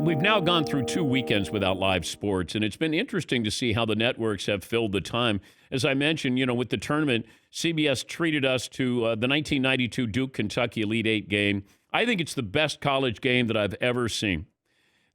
We've now gone through 2 weekends without live sports, and it's been interesting to see how the networks have filled the time. As I mentioned, with the tournament, CBS treated us to the 1992 Duke-Kentucky Elite Eight game. I think it's the best college game that I've ever seen.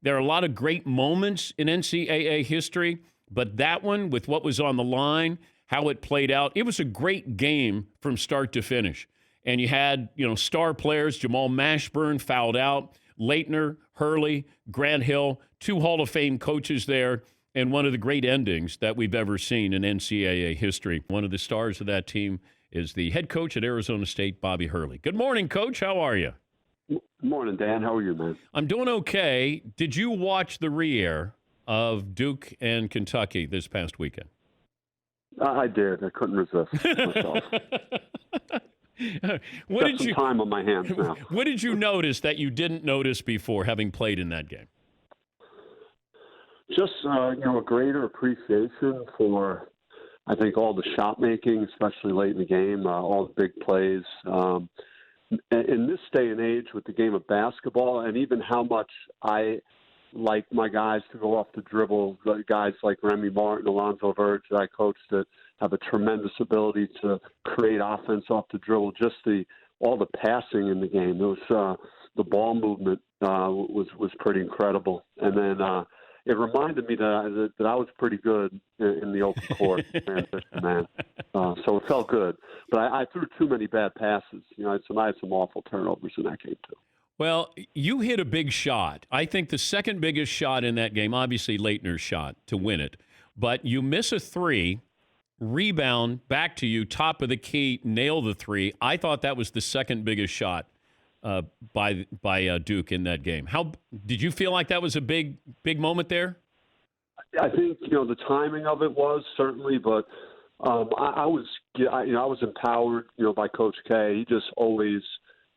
There are a lot of great moments in NCAA history, but that one, with what was on the line, how it played out, it was a great game from start to finish. And you had, star players, Jamal Mashburn fouled out, Leitner, Hurley, Grant Hill, 2 Hall of Fame coaches there, and one of the great endings that we've ever seen in NCAA history. One of the stars of that team is the head coach at Arizona State, Bobby Hurley. Good morning, Coach. How are you? Good morning, Dan. How are you, man? I'm doing okay. Did you watch the re-air of Duke and Kentucky this past weekend? I did. I couldn't resist myself. What Got did some you time on my hands now. What did you notice that you didn't notice before, having played in that game? Just a greater appreciation for, I think, all the shot making, especially late in the game, all the big plays. In this day and age, with the game of basketball, and even how much I like my guys to go off the dribble, guys like Remy Martin, Alonzo Verge that I coached that have a tremendous ability to create offense off the dribble. Just all the passing in the game, the ball movement was pretty incredible. And then it reminded me that I was pretty good in the open court, man. So it felt good. But I threw too many bad passes. I had some awful turnovers in that game too. Well, you hit a big shot. I think the second biggest shot in that game, obviously Leitner's shot to win it. But you miss a three, rebound, back to you, top of the key, nail the three. I thought that was the second biggest shot by Duke in that game. How did you feel like that was a big moment there? I think the timing of it was certainly, but I was empowered I Coach K. He just always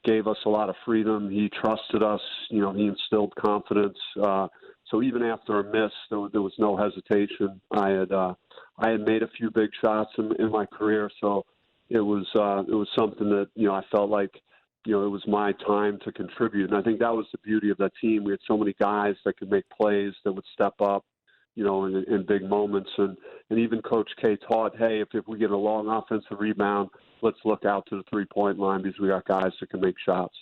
gave us a lot of freedom. He trusted us. He instilled confidence. So even after a miss, there was no hesitation. I had made a few big shots in my career, so it was something that I felt like it was my time to contribute. And I think that was the beauty of that team. We had so many guys that could make plays, that would step up, in big moments. And even Coach K taught, hey, if we get a long offensive rebound, let's look out to the three-point line because we got guys that can make shots.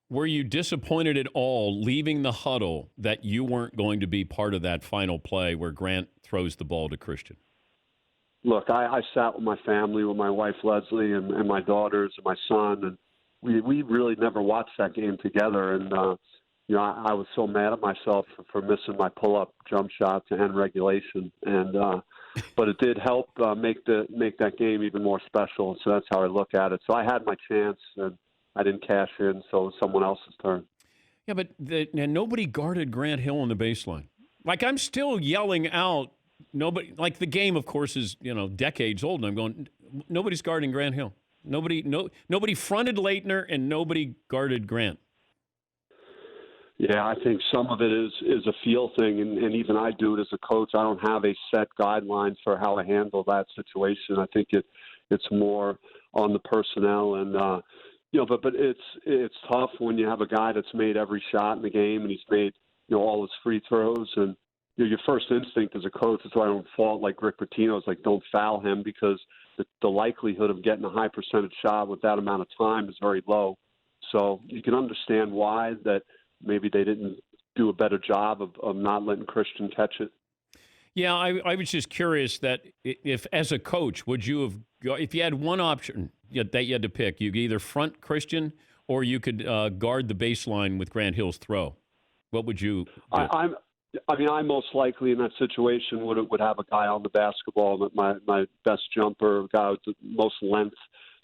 Were you disappointed at all leaving the huddle that you weren't going to be part of that final play where Grant throws the ball to Christian? Look, I sat with my family, with my wife Leslie and my daughters and my son, and we really never watched that game together. And I was so mad at myself for missing my pull-up jump shot to end regulation, and but it did help make that game even more special. So that's how I look at it. So I had my chance, and I didn't cash in, so it was someone else's turn. Yeah, but nobody guarded Grant Hill on the baseline. Like, I'm still yelling out, nobody. Like, the game, of course, is decades old, and I'm going, nobody's guarding Grant Hill. Nobody fronted Leitner, and nobody guarded Grant. Yeah, I think some of it is a feel thing, and even I do it as a coach. I don't have a set guideline for how I handle that situation. I think it's more on the personnel, and but it's tough when you have a guy that's made every shot in the game and he's made all his free throws, and your first instinct as a coach is why I don't fault like Rick Pitino's like don't foul him because the likelihood of getting a high percentage shot with that amount of time is very low. So you can understand why that. Maybe they didn't do a better job of not letting Christian catch it. Yeah, I was just curious that if, as a coach, would you have, if you had one option that you had to pick, you could either front Christian or you could guard the baseline with Grant Hill's throw. What would you do? I most likely in that situation would have a guy on the basketball, my best jumper, a guy with the most length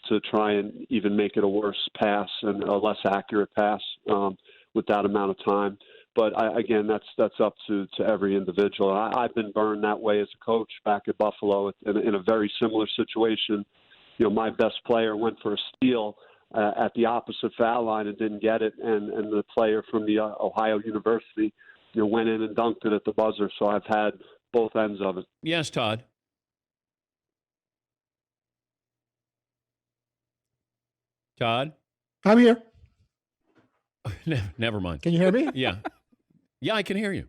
to try and even make it a worse pass and a less accurate pass. With that amount of time. But again, that's up to every individual. I've been burned that way as a coach back at Buffalo in a very similar situation. My best player went for a steal at the opposite foul line and didn't get it, and the player from the Ohio University went in and dunked it at the buzzer. So I've had both ends of it. Yes, Todd. Todd? I'm here. Never mind. Can you hear me? Yeah. Yeah, I can hear you.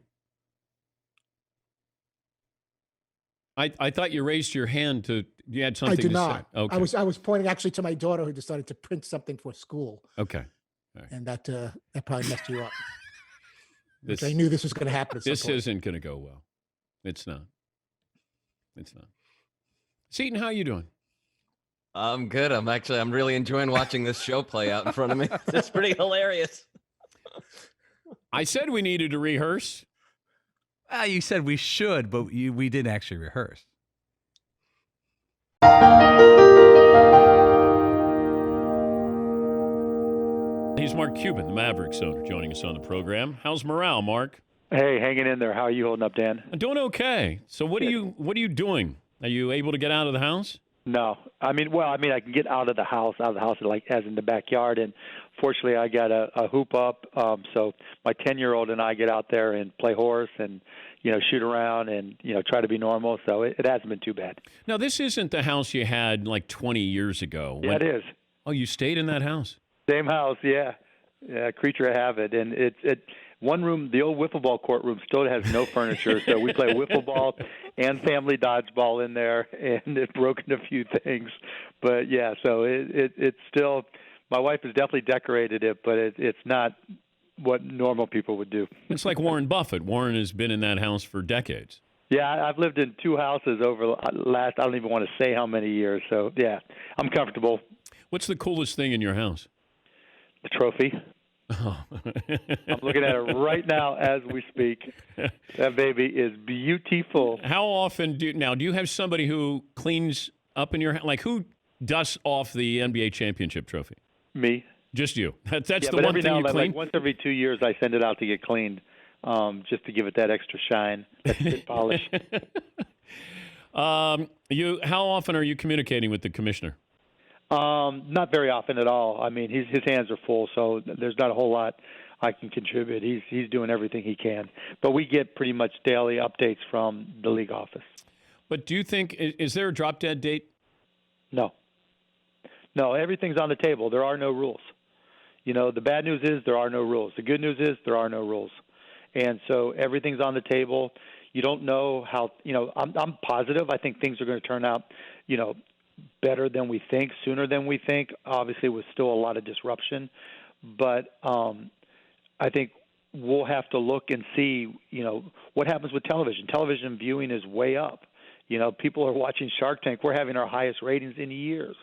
I thought you raised your hand you had something I do to not. say. Okay. I was pointing actually to my daughter who decided to print something for school, Okay. All right. and that probably messed you up. Which I This knew this was going to happen at some this point. isn't going to go well. It's not. It's not. Seton, how you doing? I'm good. I'm really enjoying watching this show play out in front of me. It's pretty hilarious. I said we needed to rehearse. You said we should, but we didn't actually rehearse. He's Mark Cuban, the Mavericks owner, joining us on the program. How's morale, Mark? Hey, hanging in there. How are you holding up, Dan? I'm doing okay. So what are you doing? Are you able to get out of the house? No, I mean, I can get out of the house, like as in the backyard, and fortunately, I got a hoop up. So my 10-year-old and I get out there and play horse, and shoot around, and try to be normal. So it hasn't been too bad. Now, this isn't the house you had like 20 years ago. Yeah, it is. Oh, you stayed in that house? Same house, yeah. Creature of habit, and it one room, the old wiffle ball courtroom, still has no furniture, so we play wiffle ball and family dodgeball in there, and it's broken a few things, but yeah, so it's still. My wife has definitely decorated it, but it's not what normal people would do. It's like Warren Buffett. Warren has been in that house for decades. Yeah, I've lived in 2 houses over I don't even want to say how many years, so yeah, I'm comfortable. What's the coolest thing in your house? The trophy. Oh. I'm looking at it right now as we speak. That baby is beautiful. How often do you have somebody who cleans up in your house? Like, who dusts off the NBA championship trophy? Me. Just you. That's yeah, the but one thing you clean? Like once every 2 years, I send it out to get cleaned, just to give it that extra shine, that good polish. How often are you communicating with the commissioner? Not very often at all. I mean, his hands are full, so there's not a whole lot I can contribute. He's doing everything he can. But we get pretty much daily updates from the league office. But do you think, is there a drop-dead date? No. No, everything's on the table. There are no rules. The bad news is there are no rules. The good news is there are no rules. And so everything's on the table. You don't know how, I'm positive. I think things are going to turn out, better than we think, sooner than we think. Obviously, with still a lot of disruption. But I think we'll have to look and see, what happens with television. Television viewing is way up. People are watching Shark Tank. We're having our highest ratings in years.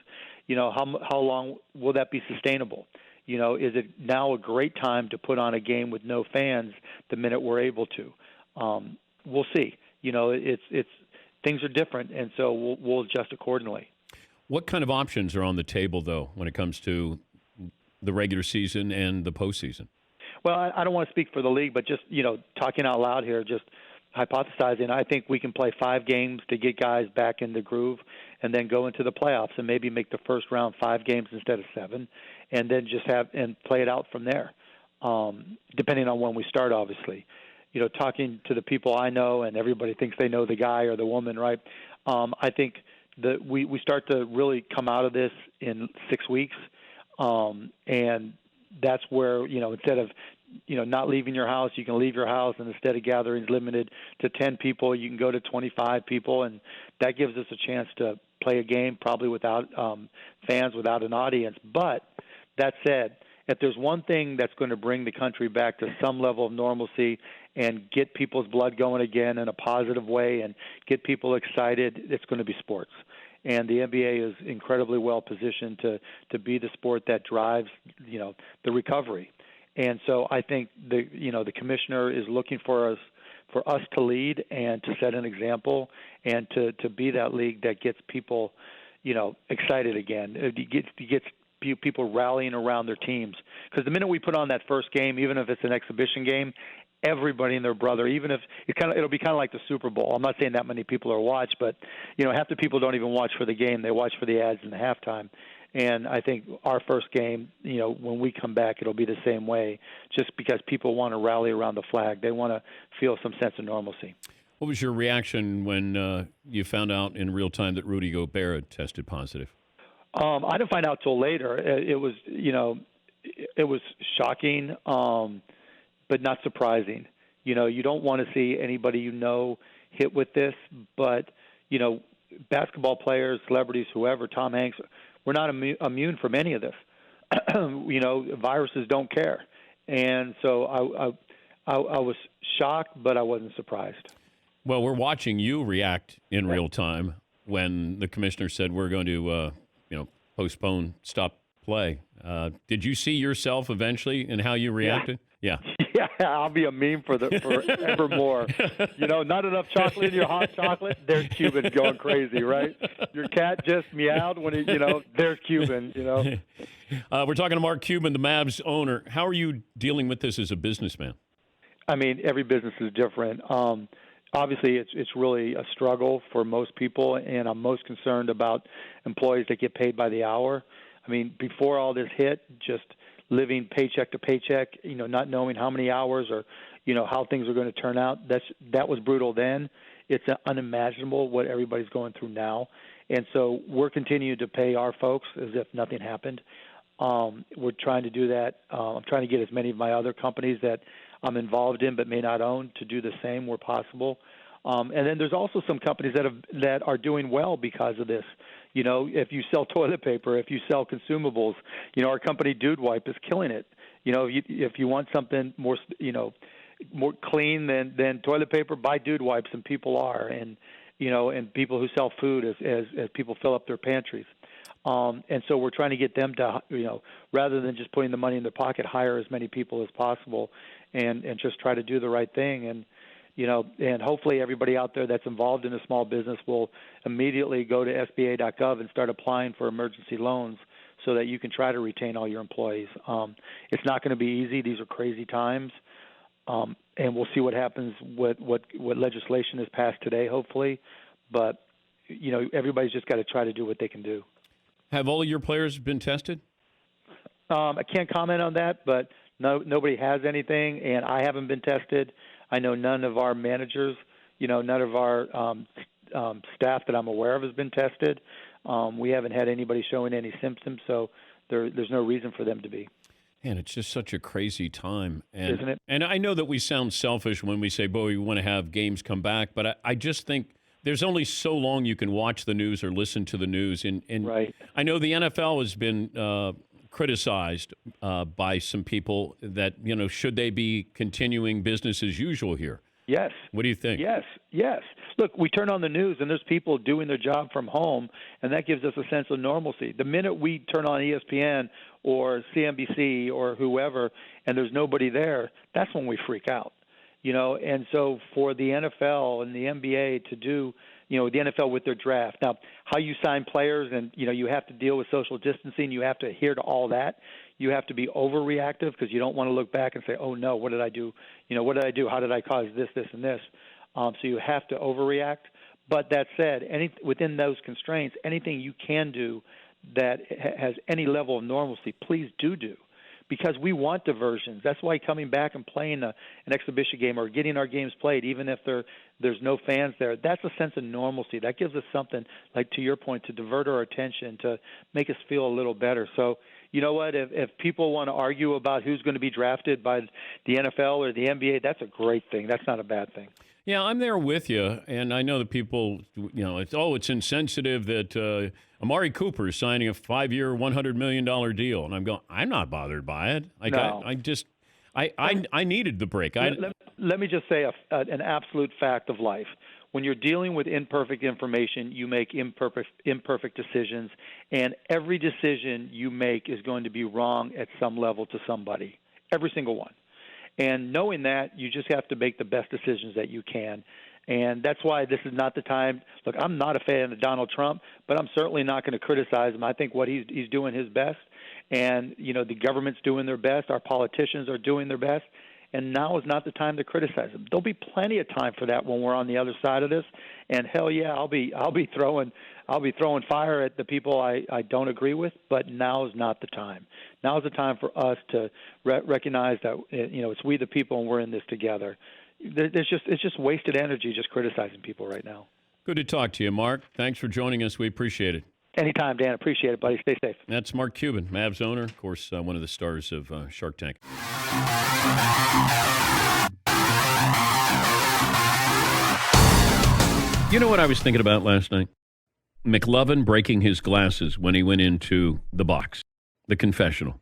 How long will that be sustainable? Is it now a great time to put on a game with no fans the minute we're able to? We'll see. It's things are different, and so we'll adjust accordingly. What kind of options are on the table, though, when it comes to the regular season and the postseason? Well, I don't want to speak for the league, but just, talking out loud here, just hypothesizing, I think we can play 5 games to get guys back in the groove and then go into the playoffs and maybe make the first round 5 games instead of 7, and then just play it out from there, depending on when we start, obviously. Talking to the people I know, and everybody thinks they know the guy or the woman, right? I think that we start to really come out of this in 6 weeks, and that's where, instead of, not leaving your house, you can leave your house, and instead of gatherings limited to 10 people, you can go to 25 people, and that gives us a chance to play a game probably without fans, without an audience. But that said, if there's one thing that's going to bring the country back to some level of normalcy and get people's blood going again in a positive way and get people excited, it's going to be sports. And the NBA is incredibly well positioned to be the sport that drives, the recovery. And so I think the commissioner is looking for us to lead and to set an example and to be that league that gets people, excited again. It gets people rallying around their teams. Because the minute we put on that first game, even if it's an exhibition game, everybody and their brother, even if it'll be kind of like the Super Bowl. I'm not saying that many people are watched, but half the people don't even watch for the game; they watch for the ads in the halftime. And I think our first game, when we come back, it'll be the same way. Just because people want to rally around the flag, they want to feel some sense of normalcy. What was your reaction when you found out in real time that Rudy Gobert had tested positive? I didn't find out till later. It was shocking. But not surprising. You don't want to see anybody hit with this, but basketball players, celebrities, whoever, Tom Hanks, we're not immune from any of this. Viruses don't care, and so I was shocked, but I wasn't surprised. Well, we're watching you react in real time when the commissioner said we're going to, postpone, stop play. Did you see yourself eventually in how you reacted? Yeah. Yeah, I'll be a meme forevermore. Not enough chocolate in your hot chocolate. There's Cuban going crazy, right? Your cat just meowed when there's Cuban. We're talking to Mark Cuban, the Mavs owner. How are you dealing with this as a businessman? I mean, every business is different. Obviously, it's really a struggle for most people, and I'm most concerned about employees that get paid by the hour. I mean, before all this hit, just living paycheck to paycheck, not knowing how many hours or, how things are going to turn out. That was brutal then. It's unimaginable what everybody's going through now. And so we're continuing to pay our folks as if nothing happened. We're trying to do that. I'm trying to get as many of my other companies that I'm involved in but may not own to do the same where possible. And then there's also some companies that are doing well because of this. If you sell toilet paper, if you sell consumables, our company Dude Wipe is killing it. If you want something more clean than toilet paper, buy Dude Wipes, and people are, and people who sell food as people fill up their pantries. And so we're trying to get them to, rather than just putting the money in their pocket, hire as many people as possible, and just try to do the right thing. And and hopefully everybody out there that's involved in a small business will immediately go to SBA.gov and start applying for emergency loans so that you can try to retain all your employees. It's not going to be easy. These are crazy times. And we'll see what happens, what legislation is passed today, hopefully. But, everybody's just got to try to do what they can do. Have all of your players been tested? I can't comment on that, but nobody has anything, and I haven't been tested. I know none of our managers, none of our staff that I'm aware of has been tested. We haven't had anybody showing any symptoms, so there's no reason for them to be. Man, it's just such a crazy time. Isn't it? And I know that we sound selfish when we say, boy, we want to have games come back, but I just think there's only so long you can watch the news or listen to the news. And right. I know the NFL has been criticized by some people that, should they be continuing business as usual here? Yes. What do you think? Yes. Look, we turn on the news and there's people doing their job from home, and that gives us a sense of normalcy. The minute we turn on ESPN or CNBC or whoever and there's nobody there, that's when we freak out. And so for the NFL and the NBA to do, the NFL with their draft. Now, how you sign players and, you have to deal with social distancing. You have to adhere to all that. You have to be overreactive because you don't want to look back and say, oh, no, what did I do? What did I do? How did I cause this, and this? So you have to overreact. But that said, within those constraints, anything you can do that has any level of normalcy, please do. Because we want diversions. That's why coming back and playing an exhibition game or getting our games played, even if there's no fans there, that's a sense of normalcy. That gives us something, like to your point, to divert our attention, to make us feel a little better. So, you know what? If people want to argue about who's going to be drafted by the NFL or the NBA, that's a great thing. That's not a bad thing. Yeah, I'm there with you, and I know that people, it's insensitive that Amari Cooper is signing a 5-year, $100 million deal, and I'm not bothered by it. No. I needed the break. Let me just say an absolute fact of life. When you're dealing with imperfect information, you make imperfect decisions, and every decision you make is going to be wrong at some level to somebody, every single one. And knowing that, you just have to make the best decisions that you can. And that's why this is not the time. Look, I'm not a fan of Donald Trump, but I'm certainly not going to criticize him. I think what he's doing his best. And, the government's doing their best. Our politicians are doing their best. And now is not the time to criticize them. There'll be plenty of time for that when we're on the other side of this. And hell yeah, I'll be throwing fire at the people I don't agree with. But now is not the time. Now is the time for us to recognize that it's we the people and we're in this together. It's just wasted energy just criticizing people right now. Good to talk to you, Mark. Thanks for joining us. We appreciate it. Anytime, Dan. Appreciate it, buddy. Stay safe. That's Mark Cuban, Mavs owner, of course, one of the stars of Shark Tank. You know what I was thinking about last night? McLovin breaking his glasses when he went into the box, the confessional.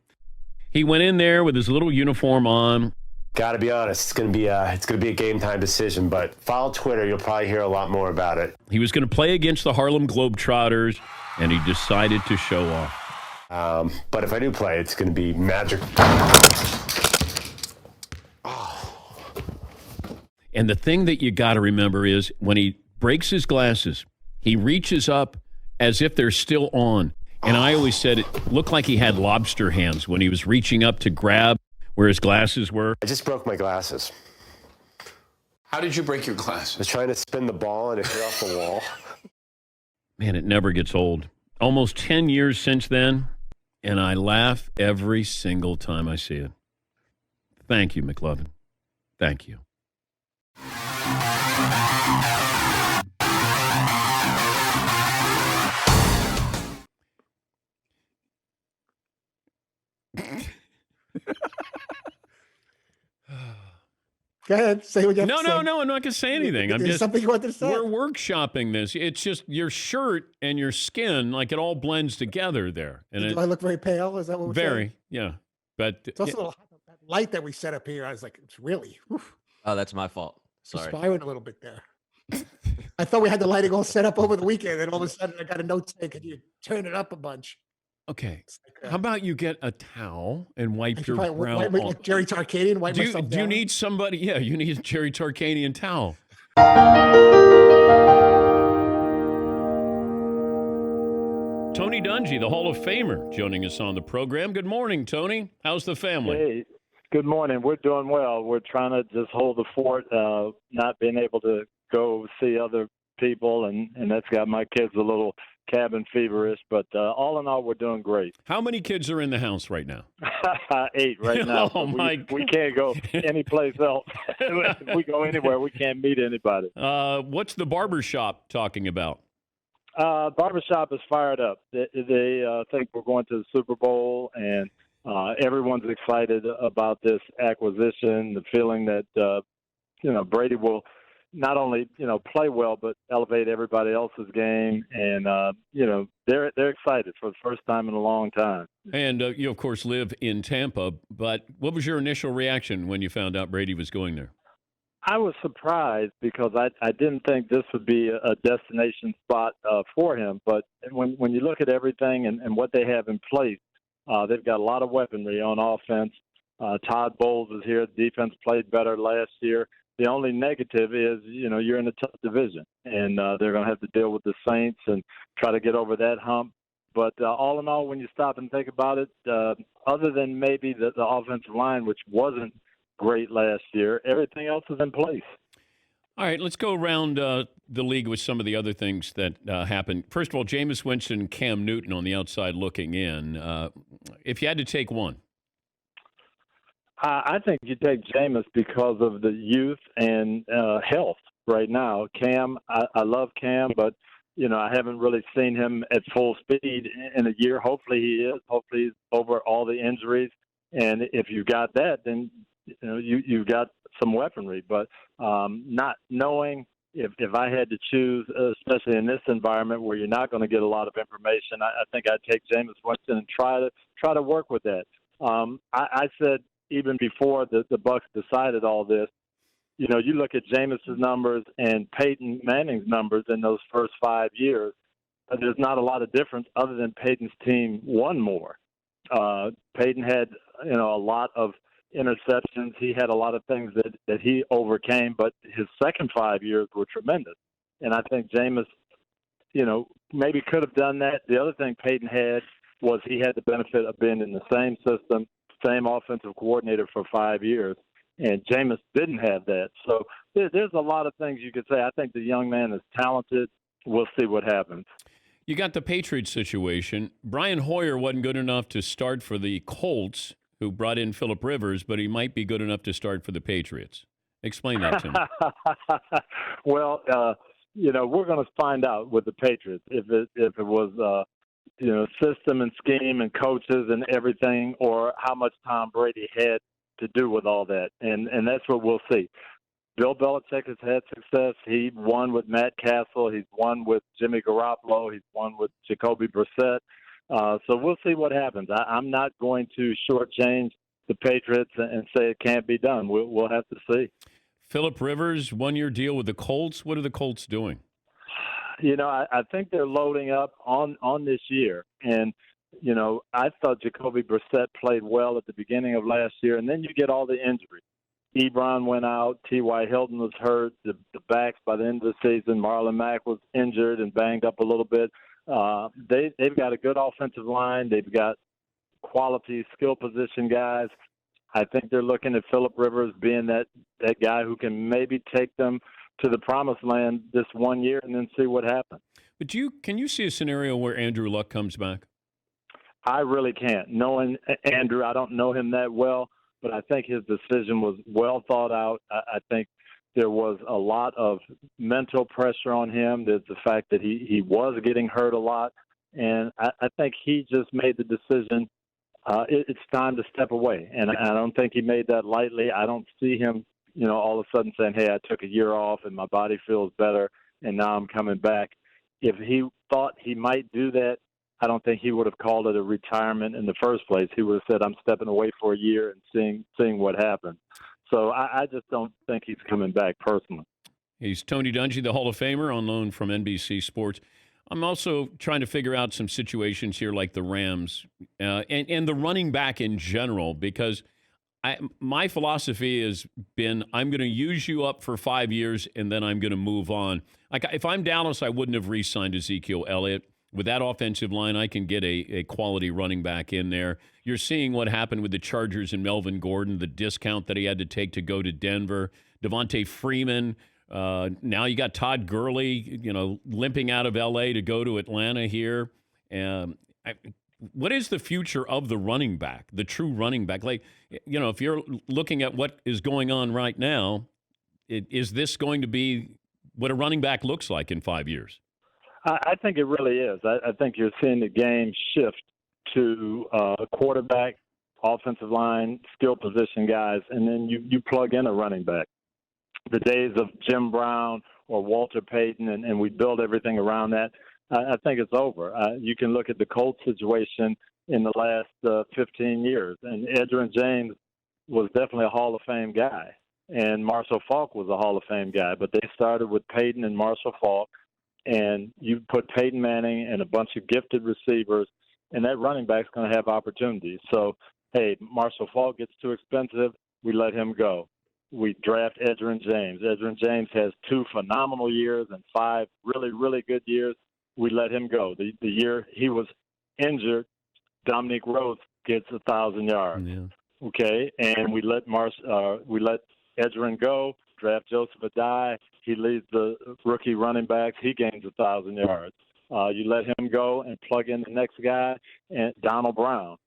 He went in there with his little uniform on. Got to be honest, it's gonna be a game time decision. But follow Twitter, you'll probably hear a lot more about it. He was going to play against the Harlem Globetrotters, and he decided to show off. But if I do play, it's gonna be magic. And the thing that you got to remember is when he breaks his glasses, he reaches up as if they're still on. And I always said it looked like he had lobster hands when he was reaching up to grab where his glasses were. I just broke my glasses. How did you break your I glasses? was trying to spin the ball and it hit off the wall. Man, it never gets old. Almost 10 years since then, and I laugh every single time I see it. Thank you, McLovin. Thank you. Go ahead. Say what you have to say. No, I'm not going to say anything. I'm There's just something you wanted to say. We're workshopping this. It's just your shirt and your skin, like it all blends together there. And Do I look very pale? Is that what we're saying? very, yeah. But It's also a little hot. That light that we set up here, I was like, it's really Oh, that's my fault. Sorry. perspiring a little bit there. I thought we had the lighting all set up over the weekend, and all of a sudden I got a note saying, "Can you turn it up a bunch?" okay. It's like, How about you get a towel and I wipe should your probably brow wipe on? like Jerry Tarkanian, wipe Do you, myself do you down. need somebody? Yeah, you need a Jerry Tarkanian towel. Tony Dungy, the Hall of Famer, joining us on the program. Good morning, Tony. How's the family? Hey, good morning. We're doing well. We're trying to just hold the fort, not being able to go see other people, and that's got my kids a little cabin feverish. But all in all, we're doing great. How many kids are in the house right now? 8 right now. Oh, So my we can't go anyplace else. If we go anywhere, we can't meet anybody. What's the barbershop talking about? Barbershop is fired up. They think we're going to the Super Bowl, and everyone's excited about this acquisition. The feeling that Brady will not only play well, but elevate everybody else's game, and they're excited for the first time in a long time. And you, of course, live in Tampa. But what was your initial reaction when you found out Brady was going there? I was surprised because I didn't think this would be a destination spot for him. But when you look at everything and what they have in place, they've got a lot of weaponry on offense. Todd Bowles is here. Defense played better last year. The only negative is, you're in a tough division, and they're going to have to deal with the Saints and try to get over that hump. But all in all, when you stop and think about it, other than maybe the offensive line, which wasn't great last year, everything else is in place. All right, let's go around the league with some of the other things that happened. First of all, Jameis Winston and Cam Newton on the outside looking in. If you had to take one. I think you take Jameis because of the youth and health right now. Cam, I love Cam, but I haven't really seen him at full speed in a year. Hopefully he is. Hopefully he's over all the injuries. And if you got that, then you've got some weaponry. But not knowing if I had to choose, especially in this environment where you're not going to get a lot of information, I think I'd take Jameis Winston and try to work with that. I said, even before the Bucs decided all this, you look at Jameis's numbers and Peyton Manning's numbers in those first 5 years. There's not a lot of difference other than Peyton's team won more. Peyton had, a lot of interceptions. He had a lot of things that he overcame, but his second 5 years were tremendous. And I think Jameis, maybe could have done that. The other thing Peyton had was he had the benefit of being in the same system, same offensive coordinator for 5 years, and Jameis didn't have that. So there's a lot of things you could say. I think the young man is talented. We'll see what happens. You got the Patriots situation. Brian Hoyer wasn't good enough to start for the Colts, who brought in Phillip Rivers, but he might be good enough to start for the Patriots. Explain that to me. Well, we're going to find out with the Patriots if it was system and scheme and coaches and everything, or how much Tom Brady had to do with all that. And that's what we'll see. Bill Belichick has had success. He won with Matt Castle. He's won with Jimmy Garoppolo. He's won with Jacoby Brissett. So we'll see what happens. I'm not going to shortchange the Patriots and say it can't be done. We'll have to see. Phillip Rivers, 1-year deal with the Colts. What are the Colts doing? I think they're loading up on this year. And, I thought Jacoby Brissett played well at the beginning of last year, and then you get all the injuries. Ebron went out. T.Y. Hilton was hurt. The backs by the end of the season. Marlon Mack was injured and banged up a little bit. They've got a good offensive line. They've got quality skill position guys. I think they're looking at Phillip Rivers being that guy who can maybe take them to the promised land this 1 year and then see what happens. But can you see a scenario where Andrew Luck comes back? I really can't. Knowing Andrew, I don't know him that well, but I think his decision was well thought out. I think there was a lot of mental pressure on him. There's the fact that he was getting hurt a lot, and I think he just made the decision. It's time to step away, and I don't think he made that lightly. I don't see him, all of a sudden saying, "Hey, I took a year off and my body feels better, and now I'm coming back." If he thought he might do that, I don't think he would have called it a retirement in the first place. He would have said, "I'm stepping away for a year and seeing what happens." So I just don't think he's coming back personally. He's Tony Dungy, the Hall of Famer, on loan from NBC Sports. I'm also trying to figure out some situations here like the Rams and the running back in general, because my philosophy has been I'm going to use you up for 5 years and then I'm going to move on. Like if I'm Dallas, I wouldn't have re-signed Ezekiel Elliott. With that offensive line, I can get a quality running back in there. You're seeing what happened with the Chargers and Melvin Gordon, the discount that he had to take to go to Denver. Devontae Freeman. Now you got Todd Gurley, limping out of L.A. to go to Atlanta here. What is the future of the running back, the true running back? Like, if you're looking at what is going on right now, is this going to be what a running back looks like in 5 years? I think it really is. I think you're seeing the game shift to quarterback, offensive line, skill position guys, and then you plug in a running back. The days of Jim Brown or Walter Payton, and we build everything around that, I think it's over. You can look at the Colts situation in the last 15 years, and Edgerrin James was definitely a Hall of Fame guy, and Marshall Faulk was a Hall of Fame guy, but they started with Payton and Marshall Faulk, and you put Peyton Manning and a bunch of gifted receivers, and that running back's going to have opportunities. So, hey, Marshall Faulk gets too expensive, we let him go. We draft Edgerrin James. Edgerrin James has 2 phenomenal years and 5 really, really good years. We let him go. The year he was injured, Dominique Rhodes gets 1,000 yards. Yeah. Okay, and we let Edgerrin go. Draft Joseph Adai. He leads the rookie running backs. He gains 1,000 yards. You let him go and plug in the next guy, and Donald Brown,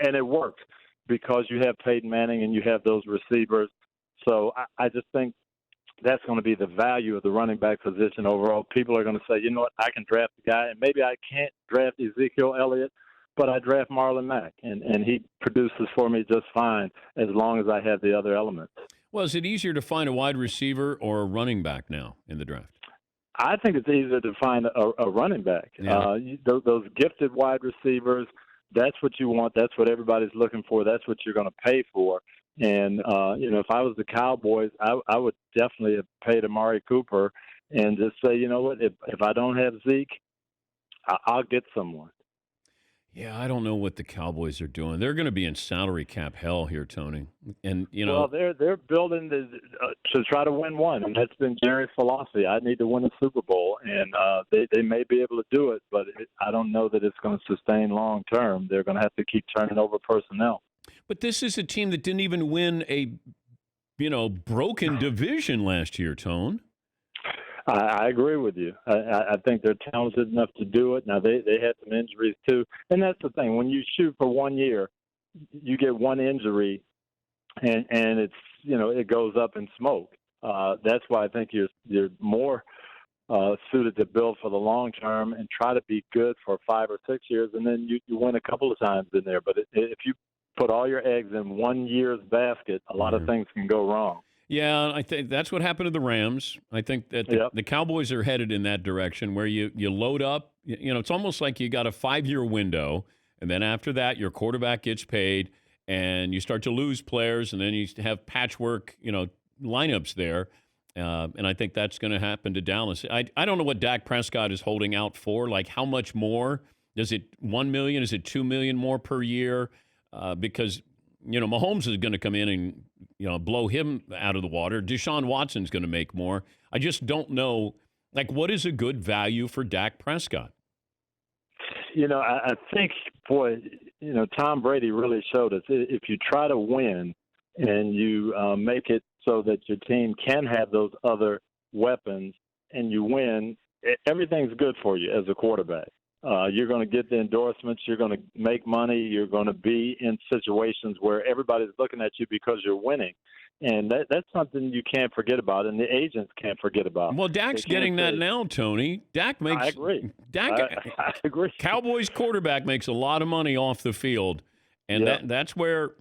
and it works because you have Peyton Manning and you have those receivers. So I just think that's going to be the value of the running back position overall. People are going to say, you know what, I can draft the guy, and maybe I can't draft Ezekiel Elliott, but I draft Marlon Mack, and he produces for me just fine as long as I have the other elements. Well, is it easier to find a wide receiver or a running back now in the draft? I think it's easier to find a running back. Yeah. Those gifted wide receivers, that's what you want. That's what everybody's looking for. That's what you're going to pay for. And, if I was the Cowboys, I would definitely have paid Amari Cooper and just say, you know what, if I don't have Zeke, I'll get someone. Yeah, I don't know what the Cowboys are doing. They're going to be in salary cap hell here, Tony. And well, they're building to try to win one, and that's been Jerry's philosophy. I need to win a Super Bowl, and they may be able to do it, but I don't know that it's going to sustain long term. They're going to have to keep turning over personnel. But this is a team that didn't even win a broken division last year, Tone. I agree with you. I think they're talented enough to do it. Now, they had some injuries, too. And that's the thing. When you shoot for 1 year, you get one injury, and it's, it goes up in smoke. That's why I think you're more suited to build for the long term and try to be good for 5 or 6 years, and then you win a couple of times in there. But if you put all your eggs in 1 year's basket, a lot of things can go wrong. Yeah, I think that's what happened to the Rams. I think that the Cowboys are headed in that direction where you load up. It's almost like you got a 5-year window, and then after that, your quarterback gets paid, and you start to lose players, and then you have patchwork, lineups there. And I think that's going to happen to Dallas. I don't know what Dak Prescott is holding out for. Like, how much more? Is it $1 million? Is it $2 million more per year? Because Mahomes is going to come in and blow him out of the water. Deshaun Watson's going to make more. I just don't know. Like, what is a good value for Dak Prescott? I think, boy, Tom Brady really showed us if you try to win and you make it so that your team can have those other weapons and you win, everything's good for you as a quarterback. You're going to get the endorsements. You're going to make money. You're going to be in situations where everybody's looking at you because you're winning. And that's something you can't forget about, and the agents can't forget about. Well, Dak's getting that now, Tony. Dak makes. I agree. I agree. Cowboys quarterback makes a lot of money off the field, and that's where.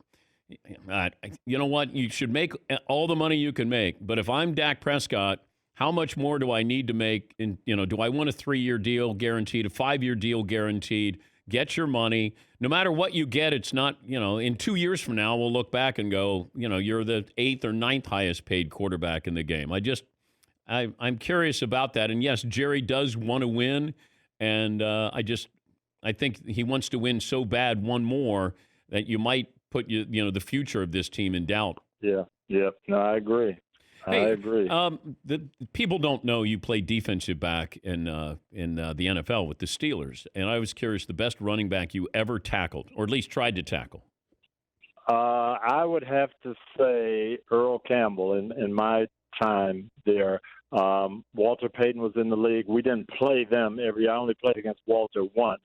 You know what? You should make all the money you can make. But if I'm Dak Prescott, how much more do I need to make? Do I want a 3-year deal guaranteed, a 5-year deal guaranteed? Get your money. No matter what you get, it's not, in 2 years from now, we'll look back and go, you're the 8th or 9th highest paid quarterback in the game. I'm curious about that. And yes, Jerry does want to win. And I think he wants to win so bad one more that you might put the future of this team in doubt. Yeah. No, I agree. I agree. The people don't know you play defensive back in the NFL with the Steelers, and I was curious, the best running back you ever tackled, or at least tried to tackle. I would have to say Earl Campbell in my time there. Walter Payton was in the league. We didn't play them every year. I only played against Walter once.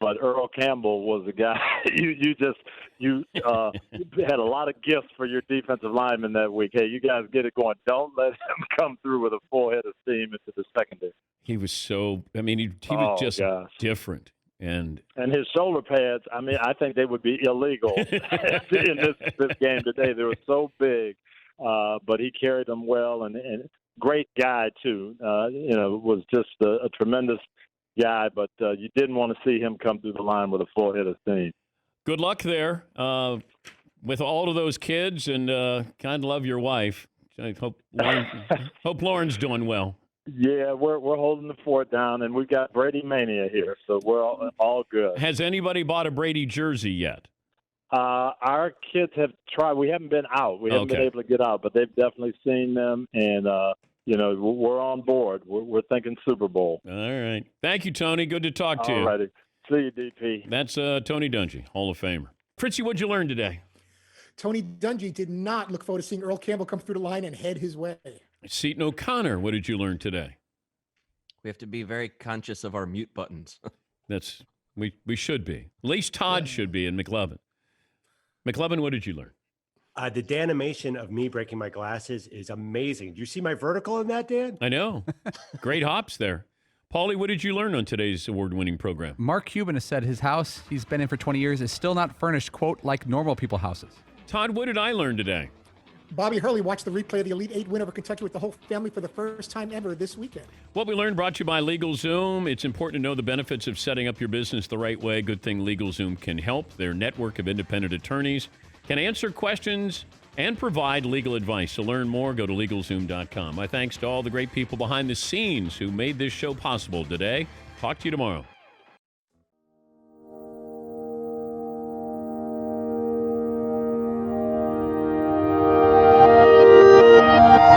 But Earl Campbell was a guy you had a lot of gifts for your defensive linemen that week. Hey, you guys get it going. Don't let him come through with a full head of steam into the secondary. He was he was just different. And his shoulder pads, I think they would be illegal in this game today. They were so big, but he carried them well and great guy too. Was just a tremendous guy, but you didn't want to see him come through the line with a full head of steam. Good luck there with all of those kids, and kind of love your wife. I hope Lauren's doing well. Yeah, we're holding the fort down, and we've got Brady mania here, so we're all good. Has anybody bought a Brady jersey yet? Our kids have tried. We haven't been out. We haven't been able to get out, but they've definitely seen them, and we're on board. We're thinking Super Bowl. All right. Thank you, Tony. Good to talk to you. All righty. See you, DP. That's Tony Dungy, Hall of Famer. Fritzy, what'd you learn today? Tony Dungy did not look forward to seeing Earl Campbell come through the line and head his way. Seton O'Connor, what did you learn today? We have to be very conscious of our mute buttons. We should be. At least Todd should be, and McLovin. McLovin, what did you learn? The Danimation of me breaking my glasses is amazing. Do you see my vertical in that, Dan? I know. Great hops there. Paulie, what did you learn on today's award-winning program? Mark Cuban has said his house he's been in for 20 years is still not furnished, quote, like normal people houses. Todd, what did I learn today? Bobby Hurley watched the replay of the Elite Eight win over Kentucky with the whole family for the first time ever this weekend. What we learned brought to you by LegalZoom. It's important to know the benefits of setting up your business the right way. Good thing LegalZoom can help. Their network of independent attorneys can answer questions and provide legal advice. To learn more, go to LegalZoom.com. My thanks to all the great people behind the scenes who made this show possible today. Talk to you tomorrow.